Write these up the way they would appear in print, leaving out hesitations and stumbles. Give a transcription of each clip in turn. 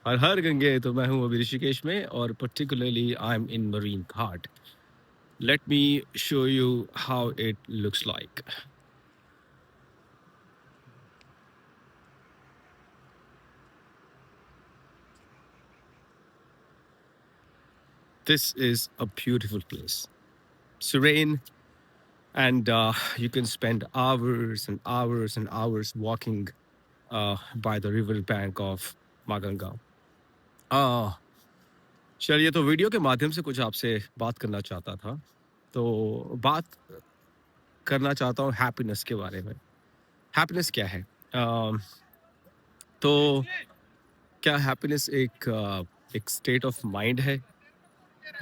हर हर गंगे। तो मैं हूँ अभी ऋषिकेश में और particularly I am in marine Ghat. Let me show you how it looks like. This is a beautiful place, serene, and you can spend hours and hours and hours walking by the river bank of Maganga. चलिए, तो video के माध्यम से कुछ आपसे बात करना चाहता था। तो बात करना चाहता हूँ हैप्पीनेस के बारे में। हैप्पीनेस क्या है? तो क्या हैप्पीनेस एक स्टेट ऑफ माइंड है,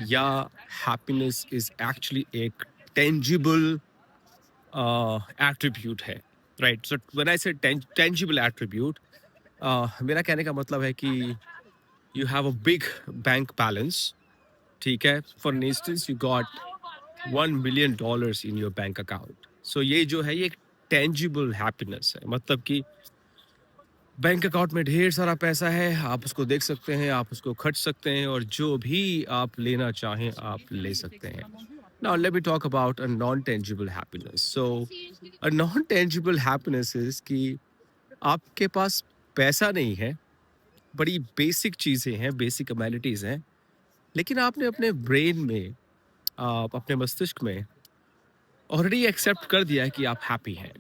या हैप्पीनेस इज एक्चुअली एक टेंजिबल एट्रीब्यूट है? Right, so when I say tangible attribute, मेरा कहने का मतलब है कि you have a big bank balance, ठीक है? For instance you got $1 million in your bank account. So ये जो है, ये एक टेंजिबल हैप्पीनेस है। मतलब कि बैंक अकाउंट में ढेर सारा पैसा है, आप उसको देख सकते हैं, आप उसको खर्च सकते हैं, और जो भी आप लेना चाहें आप ले सकते हैं। Now let me talk about a non-tangible happiness. So a non-tangible happiness is कि आपके पास पैसा नहीं है, बड़ी बेसिक चीजें हैं, बेसिक अमेनिटीज हैं, लेकिन आपने अपने ब्रेन में, अपने मस्तिष्क में ऑलरेडी एक्सेप्ट कर दिया है कि आप हैप्पी हैं,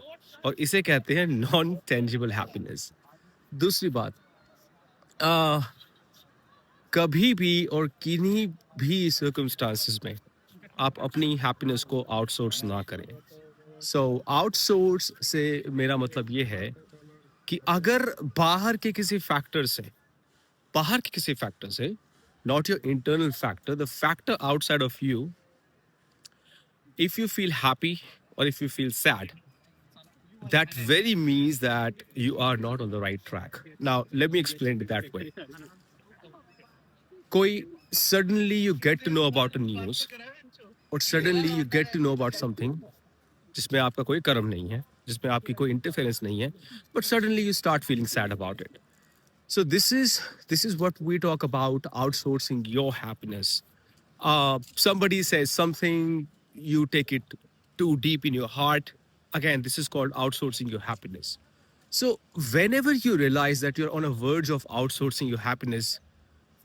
और इसे कहते हैं नॉन टेंजिबल हैप्पीनेस। दूसरी बात, आ, कभी भी और किन्हीं भी सर्कमस्टांसिस में आप अपनी हैप्पीनेस को आउटसोर्स ना करें। सो आउटसोर्स से मेरा मतलब ये है कि अगर बाहर के किसी फैक्टर से, not your internal factor, the factor outside of you, if you feel happy और if you feel sad, that very means that you are not on the right track. Now let me explain it that way. कोई suddenly you get to know about a news, और suddenly you get to know about something जिसमें आपका कोई कर्म नहीं है, जिसमें आपकी कोई इंटरफेरेंस नहीं है, but suddenly you start feeling sad about it. So this is what we talk about outsourcing your happiness. Somebody says something, you take it too deep in your heart. Again, this is called outsourcing your happiness. So whenever you realize that you're on a verge of outsourcing your happiness,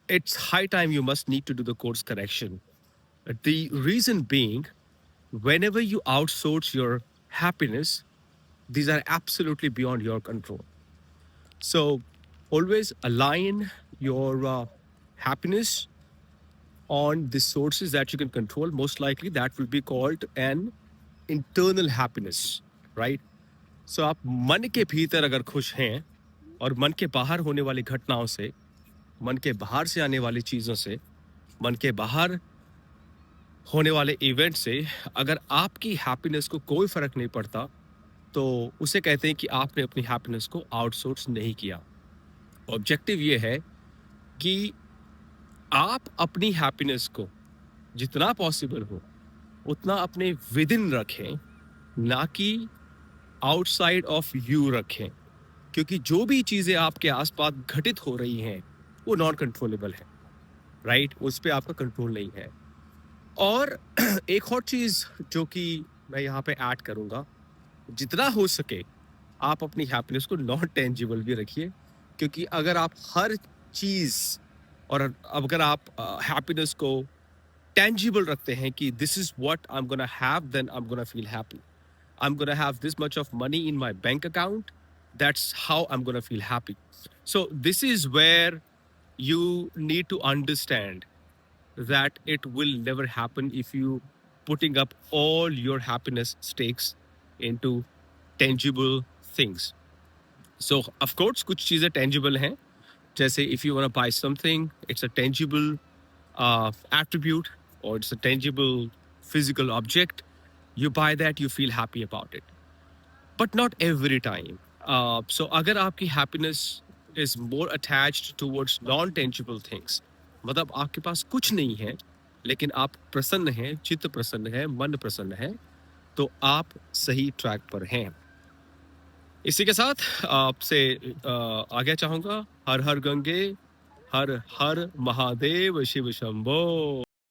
it's high time you must need to do the course correction. The reason being, whenever you outsource your happiness, these are absolutely beyond your control. So always align your happiness on the sources that you can control. Most likely that will be called an internal happiness, right? So आप मन के भीतर अगर खुश हैं, और मन के बाहर होने वाली घटनाओं से, मन के बाहर से आने वाली चीज़ों से, मन के बाहर होने वाले इवेंट से अगर आपकी हैप्पीनेस को कोई फ़र्क नहीं पड़ता, तो उसे कहते हैं कि आपने अपनी हैप्पीनेस को आउटसोर्स नहीं किया। ऑब्जेक्टिव ये है कि आप अपनी हैप्पीनेस को जितना पॉसिबल हो उतना अपने विद इन रखें, ना कि आउटसाइड ऑफ यू रखें, क्योंकि जो भी चीज़ें आपके आसपास घटित हो रही हैं वो नॉन कंट्रोलेबल है, राइट? उस पर आपका कंट्रोल नहीं है। और एक और चीज़ जो कि मैं यहाँ पे ऐड करूँगा, जितना हो सके आप अपनी हैप्पीनेस को नॉन टेंजिबल भी रखिए, क्योंकि अगर आप हर चीज़, और अगर आप हैप्पीनेस को टेंजिबल रखते हैं कि this is what I am gonna have, then I am gonna feel happy. I am gonna have this much of money in my bank account, that's how I am gonna feel happy. So this is where you need to understand that it will never happen if you putting up all your happiness stakes into tangible things. So of course कुछ चीज़ें tangible हैं, जैसे if you want to buy something, it's a tangible attribute, or it's a tangible physical object. You buy that, you feel happy about it, but not every time. So अगर आपकी happiness is more attached towards non-tangible things, मतलब आपके पास कुछ नहीं है लेकिन आप प्रसन्न हैं, चित्त प्रसन्न है, मन प्रसन्न है, तो आप सही ट्रैक पर हैं। इसी के साथ आपसे आज्ञा चाहूँगा। हर हर गंगे, हर हर महादेव शिव शंभो।